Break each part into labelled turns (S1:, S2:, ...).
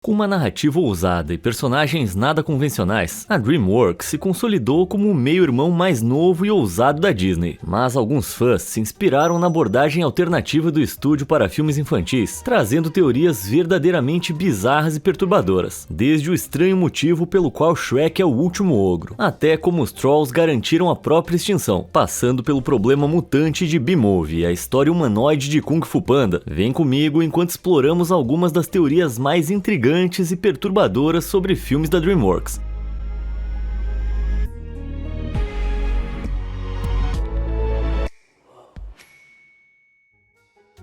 S1: Com uma narrativa ousada e personagens nada convencionais, a DreamWorks se consolidou como o meio-irmão mais novo e ousado da Disney. Mas alguns fãs se inspiraram na abordagem alternativa do estúdio para filmes infantis, trazendo teorias verdadeiramente bizarras e perturbadoras, desde o estranho motivo pelo qual Shrek é o último ogro, até como os Trolls garantiram a própria extinção, passando pelo problema mutante de B-Movie e a história humanoide de Kung Fu Panda. Vem comigo enquanto exploramos algumas das teorias mais intrigantes e perturbadoras sobre filmes da DreamWorks.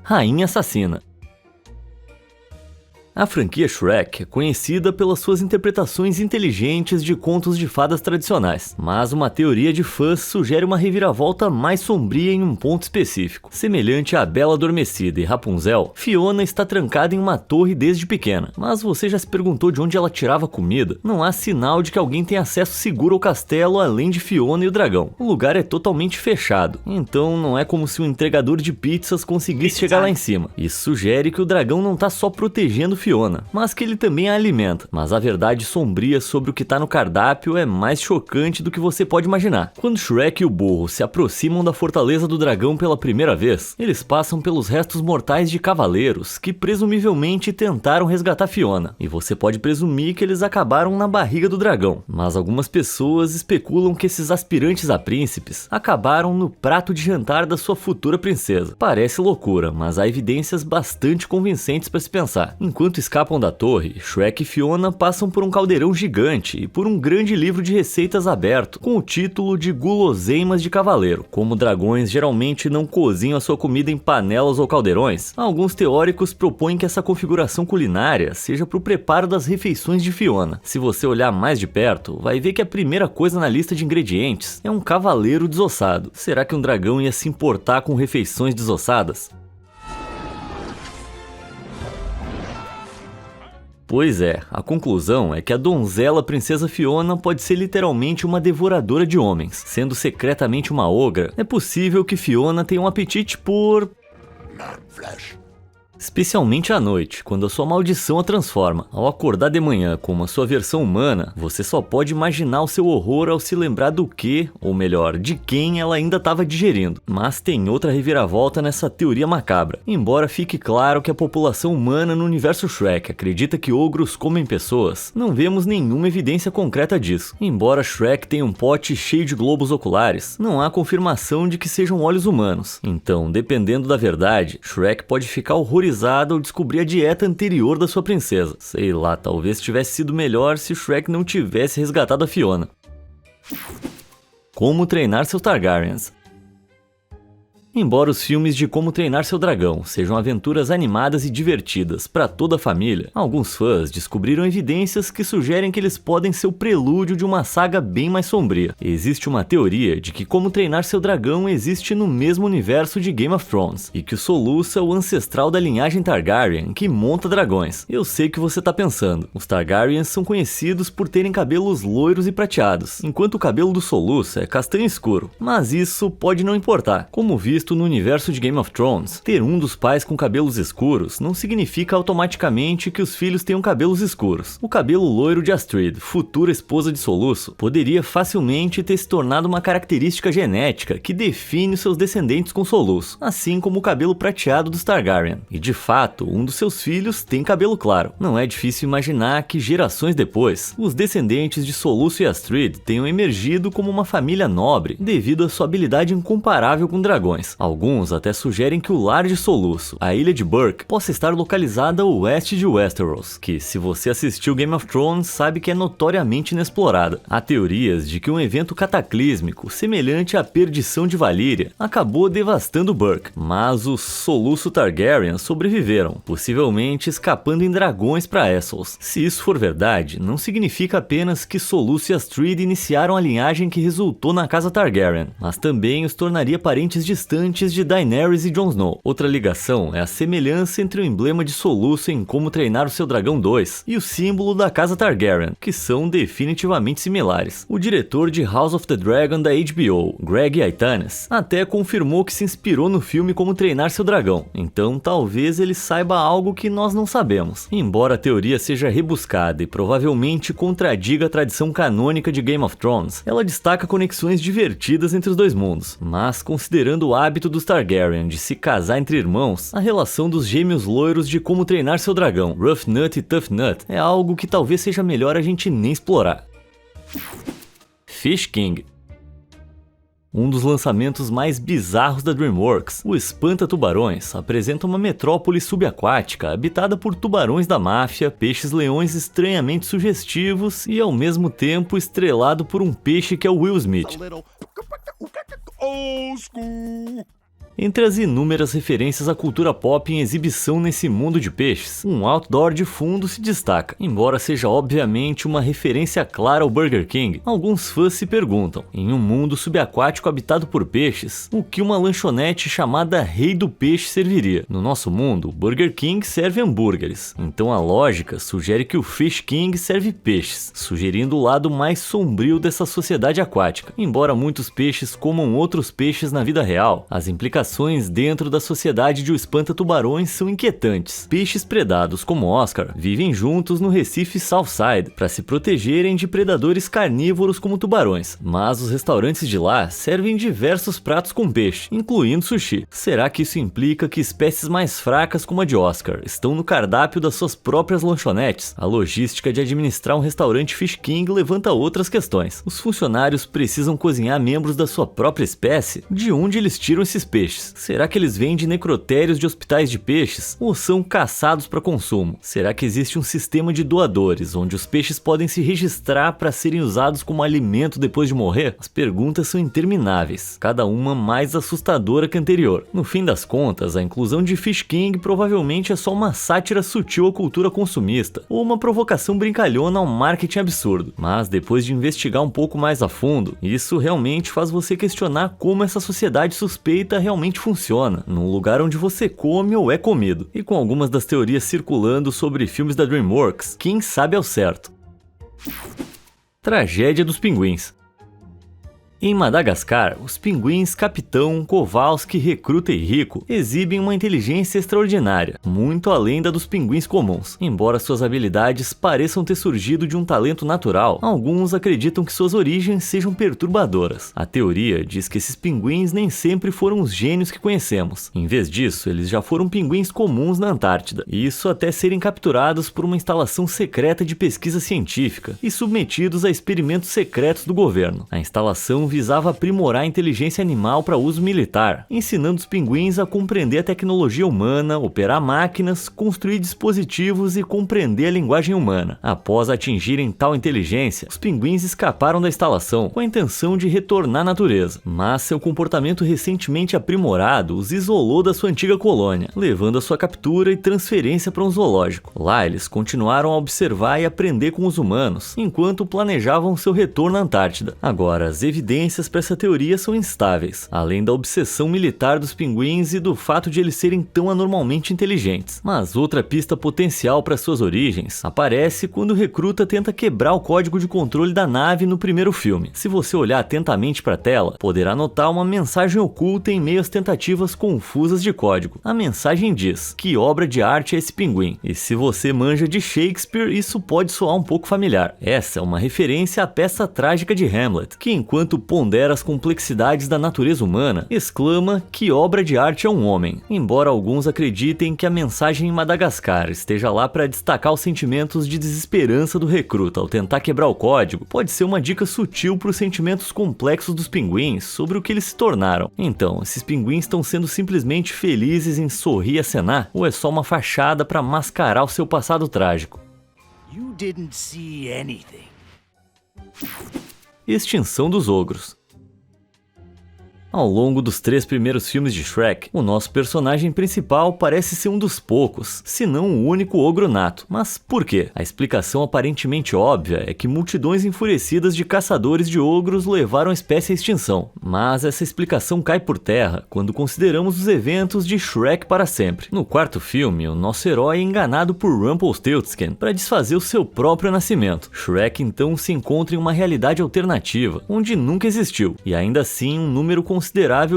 S1: Rainha Assassina. A franquia Shrek é conhecida pelas suas interpretações inteligentes de contos de fadas tradicionais, mas uma teoria de fãs sugere uma reviravolta mais sombria em um ponto específico. Semelhante à Bela Adormecida e Rapunzel, Fiona está trancada em uma torre desde pequena, mas você já se perguntou de onde ela tirava comida? Não há sinal de que alguém tenha acesso seguro ao castelo além de Fiona e o dragão. O lugar é totalmente fechado, então não é como se um entregador de pizzas conseguisse chegar lá em cima. Isso sugere que o dragão não está só protegendo Fiona, mas que ele também a alimenta. Mas a verdade sombria sobre o que tá no cardápio é mais chocante do que você pode imaginar. Quando Shrek e o burro se aproximam da Fortaleza do Dragão pela primeira vez, eles passam pelos restos mortais de cavaleiros que presumivelmente tentaram resgatar Fiona, e você pode presumir que eles acabaram na barriga do dragão. Mas algumas pessoas especulam que esses aspirantes a príncipes acabaram no prato de jantar da sua futura princesa. Parece loucura, mas há evidências bastante convincentes para se pensar. Enquanto escapam da torre, Shrek e Fiona passam por um caldeirão gigante e por um grande livro de receitas aberto, com o título de Guloseimas de Cavaleiro. Como dragões geralmente não cozinham a sua comida em panelas ou caldeirões, alguns teóricos propõem que essa configuração culinária seja para o preparo das refeições de Fiona. Se você olhar mais de perto, vai ver que a primeira coisa na lista de ingredientes é um cavaleiro desossado. Será que um dragão ia se importar com refeições desossadas? Pois é, a conclusão é que a donzela princesa Fiona pode ser literalmente uma devoradora de homens. Sendo secretamente uma ogra, é possível que Fiona tenha um apetite por... especialmente à noite, quando a sua maldição a transforma. Ao acordar de manhã com uma sua versão humana, você só pode imaginar o seu horror ao se lembrar do que, ou melhor, de quem ela ainda estava digerindo. Mas tem outra reviravolta nessa teoria macabra. Embora fique claro que a população humana no universo Shrek acredita que ogros comem pessoas, não vemos nenhuma evidência concreta disso. Embora Shrek tenha um pote cheio de globos oculares, não há confirmação de que sejam olhos humanos. Então, dependendo da verdade, Shrek pode ficar horrorizado ao descobrir a dieta anterior da sua princesa. Sei lá, talvez tivesse sido melhor se Shrek não tivesse resgatado a Fiona. Como treinar seus Targaryens. Embora os filmes de Como Treinar Seu Dragão sejam aventuras animadas e divertidas para toda a família, alguns fãs descobriram evidências que sugerem que eles podem ser o prelúdio de uma saga bem mais sombria. Existe uma teoria de que Como Treinar Seu Dragão existe no mesmo universo de Game of Thrones, e que o Soluço é o ancestral da linhagem Targaryen que monta dragões. Eu sei que você tá pensando, os Targaryens são conhecidos por terem cabelos loiros e prateados, enquanto o cabelo do Soluço é castanho escuro. Mas isso pode não importar. Como visto no universo de Game of Thrones, ter um dos pais com cabelos escuros não significa automaticamente que os filhos tenham cabelos escuros. O cabelo loiro de Astrid, futura esposa de Soluço, poderia facilmente ter se tornado uma característica genética que define seus descendentes com Soluço, assim como o cabelo prateado dos Targaryen. E de fato, um dos seus filhos tem cabelo claro. Não é difícil imaginar que gerações depois, os descendentes de Soluço e Astrid tenham emergido como uma família nobre devido à sua habilidade incomparável com dragões. Alguns até sugerem que o lar de Soluço, a ilha de Burke, possa estar localizada a oeste de Westeros, que, se você assistiu Game of Thrones, sabe que é notoriamente inexplorada. Há teorias de que um evento cataclísmico, semelhante à perdição de Valíria, acabou devastando Burke, mas os Soluço Targaryen sobreviveram, possivelmente escapando em dragões para Essos. Se isso for verdade, não significa apenas que Soluço e Astrid iniciaram a linhagem que resultou na casa Targaryen, mas também os tornaria parentes distantes antes de Daenerys e Jon Snow. Outra ligação é a semelhança entre o emblema de soluço em Como Treinar o Seu Dragão 2 e o símbolo da casa Targaryen, que são definitivamente similares. O diretor de House of the Dragon da HBO, Greg Yaitanes, até confirmou que se inspirou no filme Como Treinar Seu Dragão, então talvez ele saiba algo que nós não sabemos. Embora a teoria seja rebuscada e provavelmente contradiga a tradição canônica de Game of Thrones, ela destaca conexões divertidas entre os dois mundos, mas considerando o hábito dos Targaryen de se casar entre irmãos, a relação dos gêmeos loiros de Como Treinar Seu Dragão, Rough Nut e Tough Nut, é algo que talvez seja melhor a gente nem explorar. Fish King. Um dos lançamentos mais bizarros da DreamWorks, o Espanta-Tubarões, apresenta uma metrópole subaquática habitada por tubarões da máfia, peixes-leões estranhamente sugestivos e, ao mesmo tempo, estrelado por um peixe que é o Will Smith. Entre as inúmeras referências à cultura pop em exibição nesse mundo de peixes, um outdoor de fundo se destaca. Embora seja obviamente uma referência clara ao Burger King, alguns fãs se perguntam, em um mundo subaquático habitado por peixes, o que uma lanchonete chamada Rei do Peixe serviria? No nosso mundo, o Burger King serve hambúrgueres, então a lógica sugere que o Fish King serve peixes, sugerindo o lado mais sombrio dessa sociedade aquática. Embora muitos peixes comam outros peixes na vida real, as implicações dentro da sociedade de O Espanta-Tubarões são inquietantes. Peixes predados como Oscar vivem juntos no Recife Southside para se protegerem de predadores carnívoros como tubarões, mas os restaurantes de lá servem diversos pratos com peixe, incluindo sushi. Será que isso implica que espécies mais fracas como a de Oscar estão no cardápio das suas próprias lanchonetes? A logística de administrar um restaurante Fish King levanta outras questões. Os funcionários precisam cozinhar membros da sua própria espécie? De onde eles tiram esses peixes? Será que eles vêm de necrotérios de hospitais de peixes ou são caçados para consumo? Será que existe um sistema de doadores onde os peixes podem se registrar para serem usados como alimento depois de morrer? As perguntas são intermináveis, cada uma mais assustadora que a anterior. No fim das contas, a inclusão de Fish King provavelmente é só uma sátira sutil à cultura consumista ou uma provocação brincalhona ao marketing absurdo. Mas depois de investigar um pouco mais a fundo, isso realmente faz você questionar como essa sociedade suspeita realmente funciona, num lugar onde você come ou é comido. E com algumas das teorias circulando sobre filmes da DreamWorks, quem sabe ao certo. Tragédia dos pinguins. Em Madagascar, os pinguins Capitão, Kowalski, Recruta e Rico exibem uma inteligência extraordinária, muito além da dos pinguins comuns. Embora suas habilidades pareçam ter surgido de um talento natural, alguns acreditam que suas origens sejam perturbadoras. A teoria diz que esses pinguins nem sempre foram os gênios que conhecemos. Em vez disso, eles já foram pinguins comuns na Antártida, e isso até serem capturados por uma instalação secreta de pesquisa científica e submetidos a experimentos secretos do governo. A instalação visava aprimorar a inteligência animal para uso militar, ensinando os pinguins a compreender a tecnologia humana, operar máquinas, construir dispositivos e compreender a linguagem humana. Após atingirem tal inteligência, os pinguins escaparam da instalação com a intenção de retornar à natureza, mas seu comportamento recentemente aprimorado os isolou da sua antiga colônia, levando a sua captura e transferência para um zoológico. Lá eles continuaram a observar e aprender com os humanos, enquanto planejavam seu retorno à Antártida. Agora, as evidências para essa teoria são instáveis, além da obsessão militar dos pinguins e do fato de eles serem tão anormalmente inteligentes. Mas outra pista potencial para suas origens aparece quando o Recruta tenta quebrar o código de controle da nave no primeiro filme. Se você olhar atentamente para a tela, poderá notar uma mensagem oculta em meio às tentativas confusas de código. A mensagem diz: que obra de arte é esse pinguim? E se você manja de Shakespeare, isso pode soar um pouco familiar. Essa é uma referência à peça trágica de Hamlet, que enquanto pondera as complexidades da natureza humana, exclama que obra de arte é um homem. Embora alguns acreditem que a mensagem em Madagascar esteja lá para destacar os sentimentos de desesperança do Recruta ao tentar quebrar o código, pode ser uma dica sutil para os sentimentos complexos dos pinguins sobre o que eles se tornaram. Então, esses pinguins estão sendo simplesmente felizes em sorrir e acenar, ou é só uma fachada para mascarar o seu passado trágico?
S2: You didn't see anything.
S1: Extinção dos ogros. Ao longo dos 3 primeiros filmes de Shrek, o nosso personagem principal parece ser um dos poucos, se não o único ogro nato. Mas por quê? A explicação aparentemente óbvia é que multidões enfurecidas de caçadores de ogros levaram a espécie à extinção. Mas essa explicação cai por terra quando consideramos os eventos de Shrek para sempre. No 4º filme, o nosso herói é enganado por Rumpelstiltskin para desfazer o seu próprio nascimento. Shrek então se encontra em uma realidade alternativa, onde nunca existiu, e ainda assim um número considerável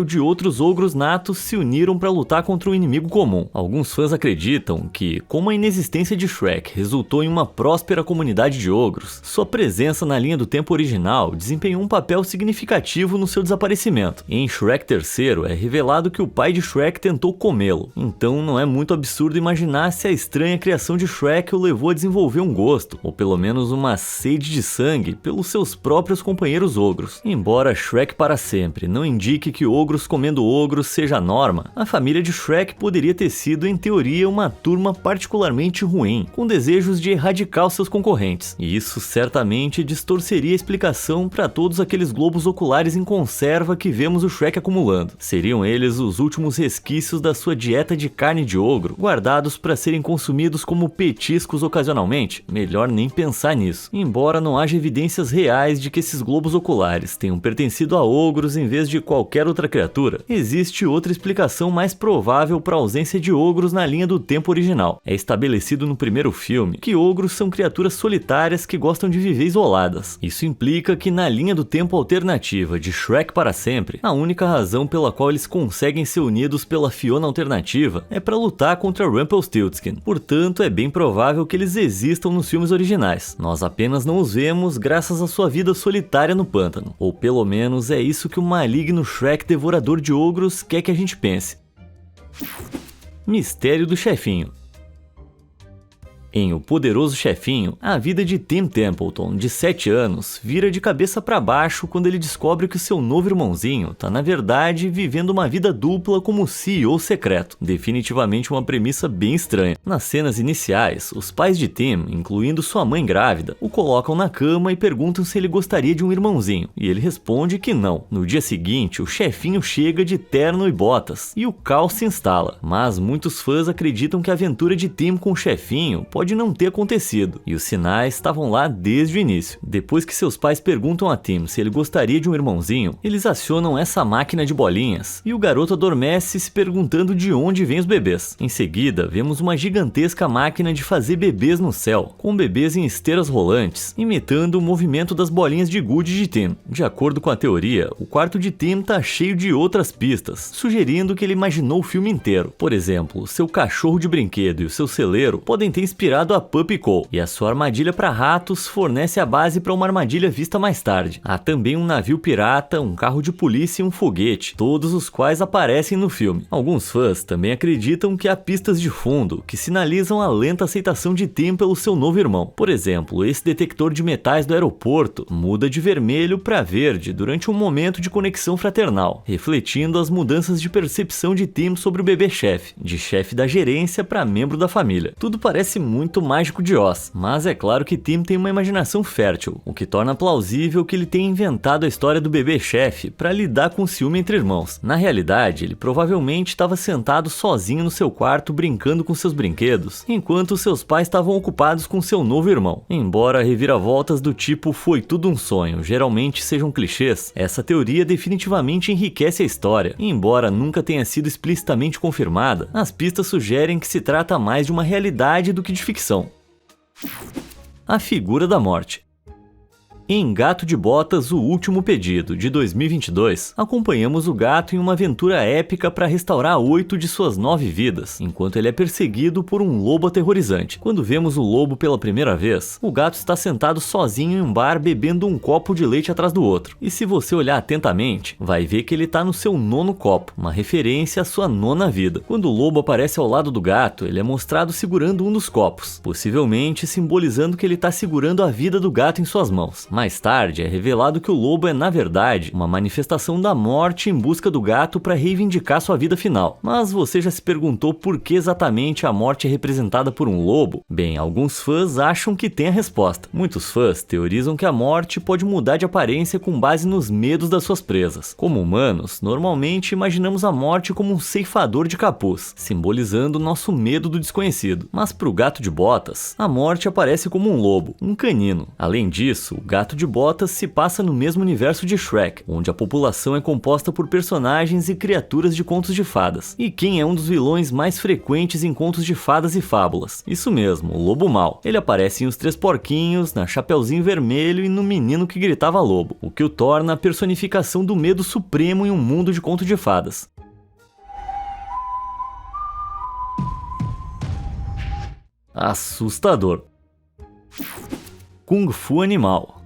S1: de outros ogros natos se uniram para lutar contra um inimigo comum. Alguns fãs acreditam que, como a inexistência de Shrek resultou em uma próspera comunidade de ogros, sua presença na linha do tempo original desempenhou um papel significativo no seu desaparecimento. Em Shrek III é revelado que o pai de Shrek tentou comê-lo, então não é muito absurdo imaginar se a estranha criação de Shrek o levou a desenvolver um gosto, ou pelo menos uma sede de sangue, pelos seus próprios companheiros ogros. Embora Shrek para sempre não indique que ogros comendo ogros seja a norma, a família de Shrek poderia ter sido, em teoria, uma turma particularmente ruim, com desejos de erradicar os seus concorrentes. E isso certamente distorceria a explicação para todos aqueles globos oculares em conserva que vemos o Shrek acumulando. Seriam eles os últimos resquícios da sua dieta de carne de ogro, guardados para serem consumidos como petiscos ocasionalmente? Melhor nem pensar nisso. Embora não haja evidências reais de que esses globos oculares tenham pertencido a ogros em vez de qualquer outra criatura, existe outra explicação mais provável para a ausência de ogros na linha do tempo original. É estabelecido no 1º filme que ogros são criaturas solitárias que gostam de viver isoladas. Isso implica que na linha do tempo alternativa de Shrek para sempre, a única razão pela qual eles conseguem ser unidos pela Fiona alternativa é para lutar contra Rumpelstiltskin. Portanto, é bem provável que eles existam nos filmes originais. Nós apenas não os vemos graças à sua vida solitária no pântano. Ou pelo menos é isso que o maligno Shrek devorador de ogros quer que a gente pense. Mistério do chefinho. Em O Poderoso Chefinho, a vida de Tim Templeton, de 7 anos, vira de cabeça para baixo quando ele descobre que o seu novo irmãozinho tá, na verdade, vivendo uma vida dupla como CEO secreto. Definitivamente uma premissa bem estranha. Nas cenas iniciais, os pais de Tim, incluindo sua mãe grávida, o colocam na cama e perguntam se ele gostaria de um irmãozinho, e ele responde que não. No dia seguinte, o chefinho chega de terno e botas, e o caos se instala. Mas muitos fãs acreditam que a aventura de Tim com o chefinho pode não ter acontecido, e os sinais estavam lá desde o início. Depois que seus pais perguntam a Tim se ele gostaria de um irmãozinho, eles acionam essa máquina de bolinhas, e o garoto adormece se perguntando de onde vêm os bebês. Em seguida, vemos uma gigantesca máquina de fazer bebês no céu, com bebês em esteiras rolantes, imitando o movimento das bolinhas de gude de Tim. De acordo com a teoria, o quarto de Tim tá cheio de outras pistas, sugerindo que ele imaginou o filme inteiro. Por exemplo, seu cachorro de brinquedo e o seu celeiro podem ter inspirado a Puppy Co, e a sua armadilha para ratos fornece a base para uma armadilha vista mais tarde. Há também um navio pirata, um carro de polícia e um foguete, todos os quais aparecem no filme. Alguns fãs também acreditam que há pistas de fundo que sinalizam a lenta aceitação de Tim pelo seu novo irmão. Por exemplo, esse detector de metais do aeroporto muda de vermelho para verde durante um momento de conexão fraternal, refletindo as mudanças de percepção de Tim sobre o bebê chefe, de chefe da gerência para membro da família. Tudo parece muito mágico de Oz, mas é claro que Tim tem uma imaginação fértil, o que torna plausível que ele tenha inventado a história do bebê chefe para lidar com o ciúme entre irmãos. Na realidade, ele provavelmente estava sentado sozinho no seu quarto brincando com seus brinquedos, enquanto seus pais estavam ocupados com seu novo irmão. Embora reviravoltas do tipo "foi tudo um sonho" geralmente sejam clichês, essa teoria definitivamente enriquece a história. E embora nunca tenha sido explicitamente confirmada, as pistas sugerem que se trata mais de uma realidade do que de ficção. A figura da morte. Em Gato de Botas, o Último Pedido, de 2022, acompanhamos o gato em uma aventura épica para restaurar 8 de suas 9 vidas, enquanto ele é perseguido por um lobo aterrorizante. Quando vemos o lobo pela primeira vez, o gato está sentado sozinho em um bar bebendo um copo de leite atrás do outro. E se você olhar atentamente, vai ver que ele está no seu 9º copo, uma referência à sua 9ª vida. Quando o lobo aparece ao lado do gato, ele é mostrado segurando um dos copos, possivelmente simbolizando que ele está segurando a vida do gato em suas mãos. Mais tarde, é revelado que o lobo é, na verdade, uma manifestação da morte em busca do gato para reivindicar sua vida final. Mas você já se perguntou por que exatamente a morte é representada por um lobo? Bem, alguns fãs acham que tem a resposta. Muitos fãs teorizam que a morte pode mudar de aparência com base nos medos das suas presas. Como humanos, normalmente imaginamos a morte como um ceifador de capuz, simbolizando nosso medo do desconhecido. Mas para o gato de botas, a morte aparece como um lobo, um canino. Além disso, o gato de botas se passa no mesmo universo de Shrek, onde a população é composta por personagens e criaturas de contos de fadas. E quem é um dos vilões mais frequentes em contos de fadas e fábulas? Isso mesmo, o lobo mau. Ele aparece em Os Três Porquinhos, na Chapeuzinho Vermelho e no Menino que Gritava Lobo, o que o torna a personificação do medo supremo em um mundo de conto de fadas. Assustador. Kung Fu Animal.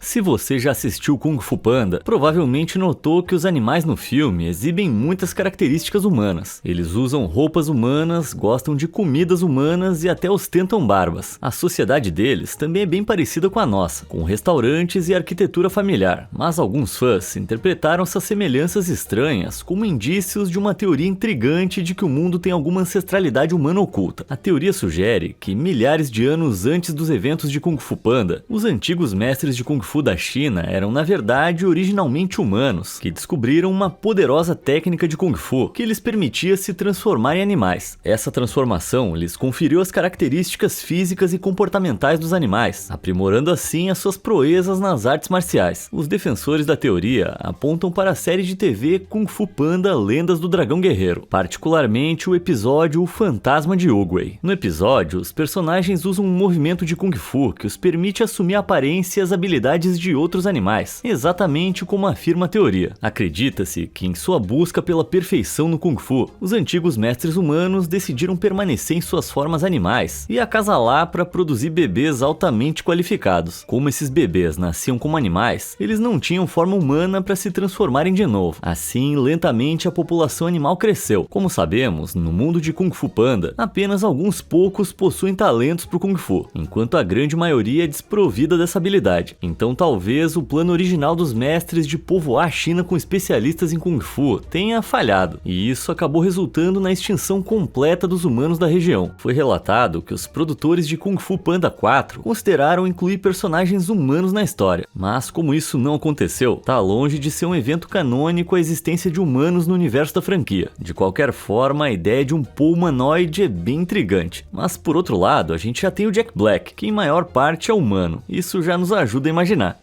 S1: Se você já assistiu Kung Fu Panda, provavelmente notou que os animais no filme exibem muitas características humanas. Eles usam roupas humanas, gostam de comidas humanas e até ostentam barbas. A sociedade deles também é bem parecida com a nossa, com restaurantes e arquitetura familiar. Mas alguns fãs interpretaram essas semelhanças estranhas como indícios de uma teoria intrigante de que o mundo tem alguma ancestralidade humana oculta. A teoria sugere que milhares de anos antes dos eventos de Kung Fu Panda, os antigos mestres de Kung Fu da China eram, na verdade, originalmente humanos, que descobriram uma poderosa técnica de Kung Fu que lhes permitia se transformar em animais. Essa transformação lhes conferiu as características físicas e comportamentais dos animais, aprimorando assim as suas proezas nas artes marciais. Os defensores da teoria apontam para a série de TV Kung Fu Panda Lendas do Dragão Guerreiro, particularmente o episódio O Fantasma de Oogway. No episódio, os personagens usam um movimento de Kung Fu que os permite assumir a aparência e as habilidades de outros animais, exatamente como afirma a teoria. Acredita-se que em sua busca pela perfeição no Kung Fu, os antigos mestres humanos decidiram permanecer em suas formas animais e acasalar para produzir bebês altamente qualificados. Como esses bebês nasciam como animais, eles não tinham forma humana para se transformarem de novo. Assim, lentamente a população animal cresceu. Como sabemos, no mundo de Kung Fu Panda, apenas alguns poucos possuem talentos para o Kung Fu, enquanto a grande maioria é desprovida dessa habilidade. Então talvez o plano original dos mestres de povoar a China com especialistas em Kung Fu tenha falhado, e isso acabou resultando na extinção completa dos humanos da região. Foi relatado que os produtores de Kung Fu Panda 4 consideraram incluir personagens humanos na história, mas como isso não aconteceu, tá longe de ser um evento canônico a existência de humanos no universo da franquia. De qualquer forma, a ideia de um Po humanoide é bem intrigante, mas por outro lado, a gente já tem o Jack Black, que em maior parte é humano. Isso já nos ajuda a imaginar.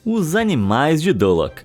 S1: Os animais de Duloc.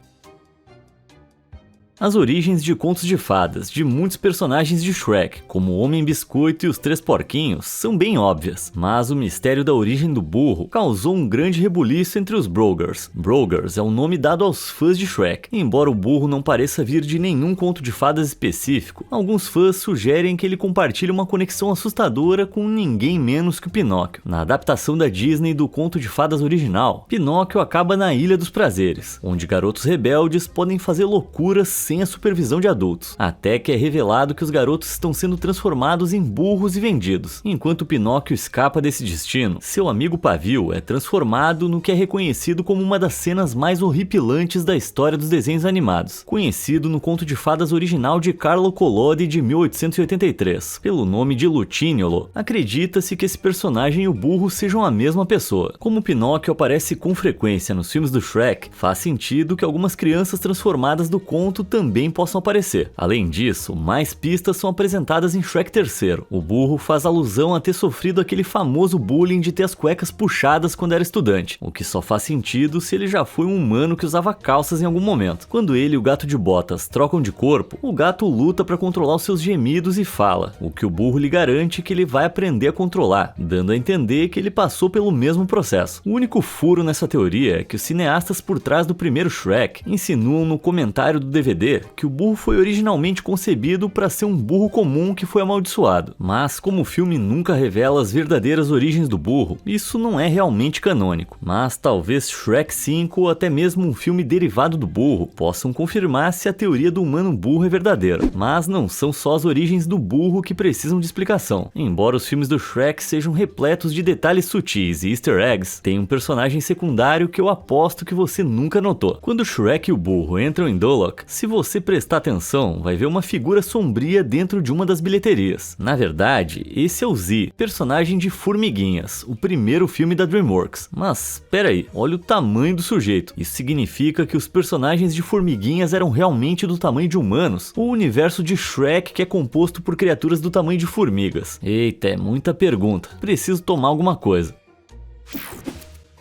S1: As origens de contos de fadas de muitos personagens de Shrek, como o Homem Biscoito e os Três Porquinhos, são bem óbvias, mas o mistério da origem do burro causou um grande rebuliço entre os Brogers. Brogers é o nome dado aos fãs de Shrek. Embora o burro não pareça vir de nenhum conto de fadas específico, alguns fãs sugerem que ele compartilha uma conexão assustadora com ninguém menos que o Pinóquio. Na adaptação da Disney do conto de fadas original, Pinóquio acaba na Ilha dos Prazeres, onde garotos rebeldes podem fazer loucuras sem a supervisão de adultos, até que é revelado que os garotos estão sendo transformados em burros e vendidos. Enquanto Pinóquio escapa desse destino, seu amigo Pavio é transformado no que é reconhecido como uma das cenas mais horripilantes da história dos desenhos animados, conhecido no conto de fadas original de Carlo Collodi de 1883, pelo nome de Lucignolo. Acredita-se que esse personagem e o burro sejam a mesma pessoa. Como Pinóquio aparece com frequência nos filmes do Shrek, faz sentido que algumas crianças transformadas do conto também possam aparecer. Além disso, mais pistas são apresentadas em Shrek III. O burro faz alusão a ter sofrido aquele famoso bullying de ter as cuecas puxadas quando era estudante, o que só faz sentido se ele já foi um humano que usava calças em algum momento. Quando ele e o gato de botas trocam de corpo, o gato luta para controlar os seus gemidos e fala, o que o burro lhe garante que ele vai aprender a controlar, dando a entender que ele passou pelo mesmo processo. O único furo nessa teoria é que os cineastas por trás do primeiro Shrek insinuam no comentário do DVD dizer que o burro foi originalmente concebido para ser um burro comum que foi amaldiçoado, mas como o filme nunca revela as verdadeiras origens do burro, isso não é realmente canônico. Mas talvez Shrek 5 ou até mesmo um filme derivado do burro possam confirmar se a teoria do humano burro é verdadeira. Mas não são só as origens do burro que precisam de explicação. Embora os filmes do Shrek sejam repletos de detalhes sutis e easter eggs, tem um personagem secundário que eu aposto que você nunca notou. Quando Shrek e o burro entram em Duloc, se você prestar atenção, vai ver uma figura sombria dentro de uma das bilheterias. Na verdade, esse é o Z, personagem de Formiguinhas, o primeiro filme da DreamWorks. Mas, peraí, olha o tamanho do sujeito. Isso significa que os personagens de Formiguinhas eram realmente do tamanho de humanos? Ou o universo de Shrek que é composto por criaturas do tamanho de formigas? Eita, é muita pergunta. Preciso tomar alguma coisa.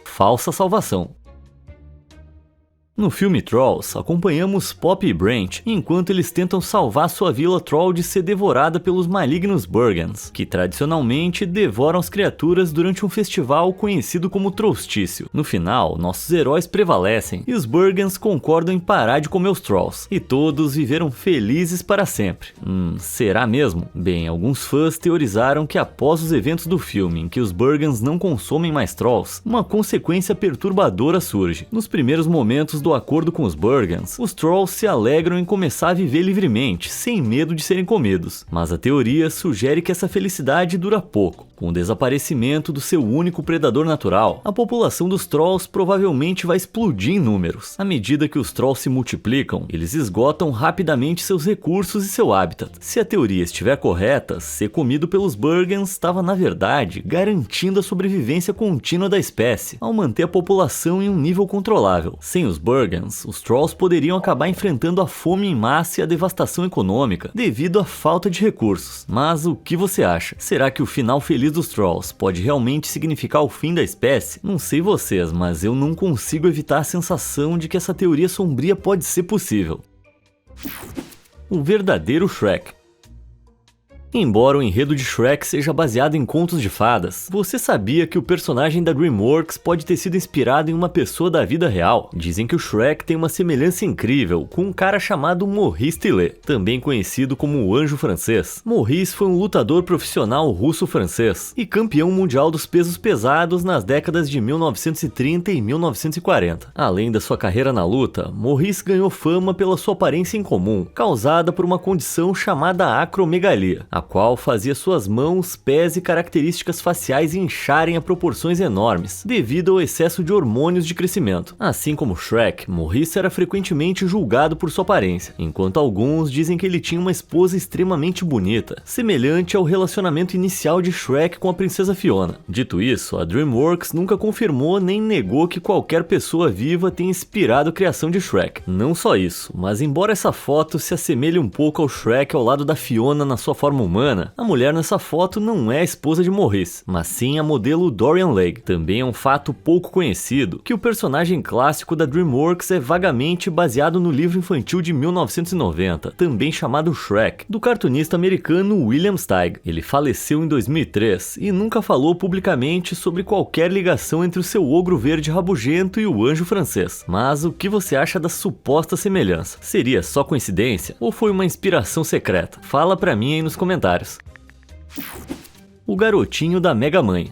S1: Falsa salvação. No filme Trolls, acompanhamos Pop e Brent enquanto eles tentam salvar sua vila Troll de ser devorada pelos malignos Burgans, que tradicionalmente devoram as criaturas durante um festival conhecido como Trollstício. No final, nossos heróis prevalecem e os Burgans concordam em parar de comer os Trolls, e todos viveram felizes para sempre. Será mesmo? Bem, alguns fãs teorizaram que após os eventos do filme em que os Burgans não consomem mais Trolls, uma consequência perturbadora surge. Nos primeiros momentos do acordo com os Burgans, os Trolls se alegram em começar a viver livremente, sem medo de serem comidos. Mas a teoria sugere que essa felicidade dura pouco. Com o desaparecimento do seu único predador natural, a população dos Trolls provavelmente vai explodir em números. À medida que os Trolls se multiplicam, eles esgotam rapidamente seus recursos e seu habitat. Se a teoria estiver correta, ser comido pelos Burgans estava, na verdade, garantindo a sobrevivência contínua da espécie, ao manter a população em um nível controlável. Sem os Burgans, os Trolls poderiam acabar enfrentando a fome em massa e a devastação econômica devido à falta de recursos. Mas o que você acha? Será que o final feliz dos Trolls pode realmente significar o fim da espécie? Não sei vocês, mas eu não consigo evitar a sensação de que essa teoria sombria pode ser possível. O verdadeiro Shrek. Embora o enredo de Shrek seja baseado em contos de fadas, você sabia que o personagem da DreamWorks pode ter sido inspirado em uma pessoa da vida real? Dizem que o Shrek tem uma semelhança incrível com um cara chamado Maurice Tillet, também conhecido como o Anjo Francês. Maurice foi um lutador profissional russo-francês e campeão mundial dos pesos pesados nas décadas de 1930 e 1940. Além da sua carreira na luta, Maurice ganhou fama pela sua aparência incomum, causada por uma condição chamada acromegalia, a qual fazia suas mãos, pés e características faciais incharem a proporções enormes, devido ao excesso de hormônios de crescimento. Assim como Shrek, Maurice era frequentemente julgado por sua aparência, enquanto alguns dizem que ele tinha uma esposa extremamente bonita, semelhante ao relacionamento inicial de Shrek com a princesa Fiona. Dito isso, a DreamWorks nunca confirmou nem negou que qualquer pessoa viva tenha inspirado a criação de Shrek. Não só isso, mas embora essa foto se assemelhe um pouco ao Shrek ao lado da Fiona na sua forma humana, a mulher nessa foto não é a esposa de Maurice, mas sim a modelo Dorian Leigh. Também é um fato pouco conhecido que o personagem clássico da DreamWorks é vagamente baseado no livro infantil de 1990, também chamado Shrek, do cartunista americano William Steig. Ele faleceu em 2003 e nunca falou publicamente sobre qualquer ligação entre o seu ogro verde rabugento e o Anjo Francês. Mas o que você acha da suposta semelhança? Seria só coincidência ou foi uma inspiração secreta? Fala pra mim aí nos comentários. O garotinho da Mega Mãe.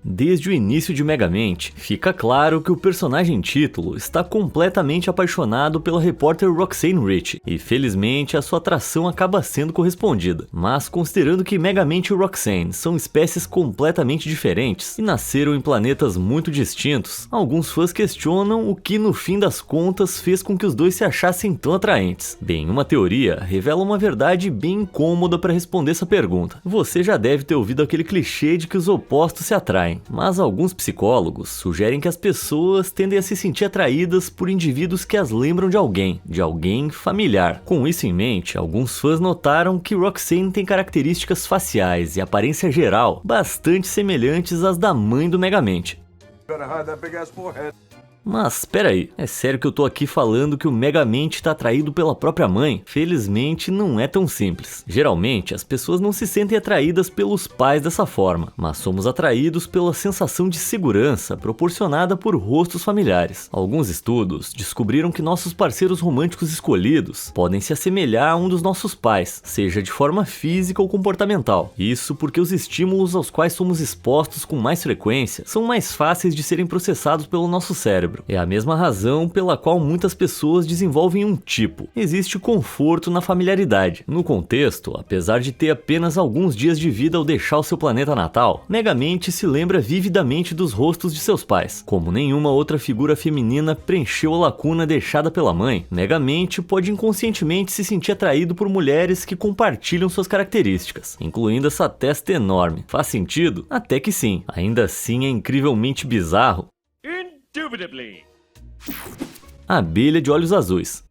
S1: Desde o início de Megamente, fica claro que o personagem título está completamente apaixonado pela repórter Roxane Rich, e felizmente a sua atração acaba sendo correspondida. Mas considerando que Megamente e Roxane são espécies completamente diferentes e nasceram em planetas muito distintos, alguns fãs questionam o que no fim das contas fez com que os dois se achassem tão atraentes. Bem, uma teoria revela uma verdade bem incômoda para responder essa pergunta. Você já deve ter ouvido aquele clichê de que os opostos se atraem, mas alguns psicólogos sugerem que as pessoas tendem a se sentir atraídas por indivíduos que as lembram de alguém familiar. Com isso em mente, alguns fãs notaram que Roxane tem características faciais e aparência geral bastante semelhantes às da mãe do Megamente. Mas espera aí, é sério que eu tô aqui falando que o Megamente tá atraído pela própria mãe? Felizmente não é tão simples. Geralmente as pessoas não se sentem atraídas pelos pais dessa forma, mas somos atraídos pela sensação de segurança proporcionada por rostos familiares. Alguns estudos descobriram que nossos parceiros românticos escolhidos podem se assemelhar a um dos nossos pais, seja de forma física ou comportamental. Isso porque os estímulos aos quais somos expostos com mais frequência são mais fáceis de serem processados pelo nosso cérebro. É a mesma razão pela qual muitas pessoas desenvolvem um tipo. Existe conforto na familiaridade. No contexto, apesar de ter apenas alguns dias de vida ao deixar o seu planeta natal, Megamente se lembra vividamente dos rostos de seus pais. Como nenhuma outra figura feminina preencheu a lacuna deixada pela mãe, Megamente pode inconscientemente se sentir atraído por mulheres que compartilham suas características, incluindo essa testa enorme. Faz sentido? Até que sim. Ainda assim é incrivelmente bizarro.
S2: Indubitably.
S1: Abelha de olhos azuis.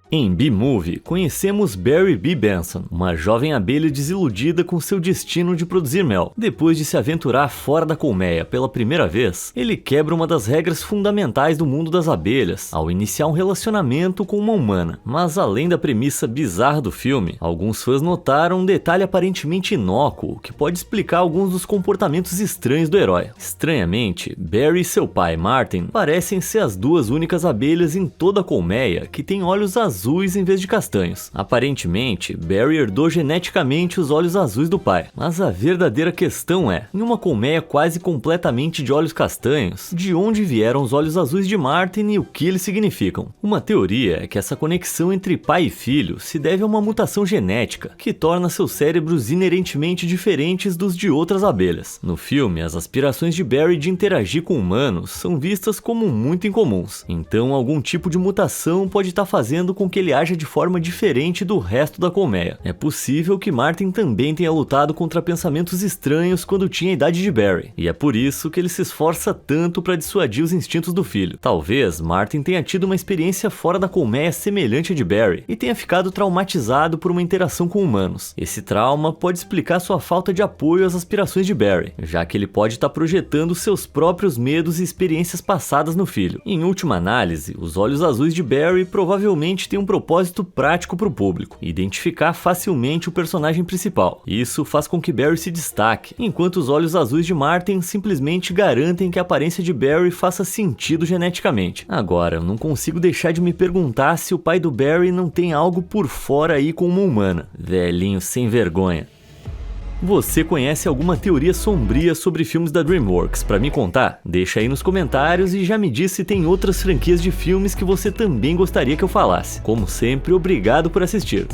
S1: Em B-Movie, conhecemos Barry B. Benson, uma jovem abelha desiludida com seu destino de produzir mel. Depois de se aventurar fora da colmeia pela primeira vez, ele quebra uma das regras fundamentais do mundo das abelhas, ao iniciar um relacionamento com uma humana. Mas além da premissa bizarra do filme, alguns fãs notaram um detalhe aparentemente inócuo que pode explicar alguns dos comportamentos estranhos do herói. Estranhamente, Barry e seu pai, Martin, parecem ser as duas únicas abelhas em toda a colmeia que têm olhos azuis em vez de castanhos. Aparentemente, Barry herdou geneticamente os olhos azuis do pai, mas a verdadeira questão é, em uma colmeia quase completamente de olhos castanhos, de onde vieram os olhos azuis de Martin e o que eles significam? Uma teoria é que essa conexão entre pai e filho se deve a uma mutação genética, que torna seus cérebros inerentemente diferentes dos de outras abelhas. No filme, as aspirações de Barry de interagir com humanos são vistas como muito incomuns, então algum tipo de mutação pode estar fazendo com que ele aja de forma diferente do resto da colmeia. É possível que Martin também tenha lutado contra pensamentos estranhos quando tinha a idade de Barry, e é por isso que ele se esforça tanto para dissuadir os instintos do filho. Talvez Martin tenha tido uma experiência fora da colmeia semelhante à de Barry, e tenha ficado traumatizado por uma interação com humanos. Esse trauma pode explicar sua falta de apoio às aspirações de Barry, já que ele pode estar projetando seus próprios medos e experiências passadas no filho. Em última análise, os olhos azuis de Barry provavelmente têm um propósito prático para o público: identificar facilmente o personagem principal. Isso faz com que Barry se destaque, enquanto os olhos azuis de Martin simplesmente garantem que a aparência de Barry faça sentido geneticamente. Agora, eu não consigo deixar de me perguntar se o pai do Barry não tem algo por fora aí com uma humana. Velhinho sem vergonha. Você conhece alguma teoria sombria sobre filmes da DreamWorks para me contar? Deixa aí nos comentários e já me diz se tem outras franquias de filmes que você também gostaria que eu falasse. Como sempre, obrigado por assistir.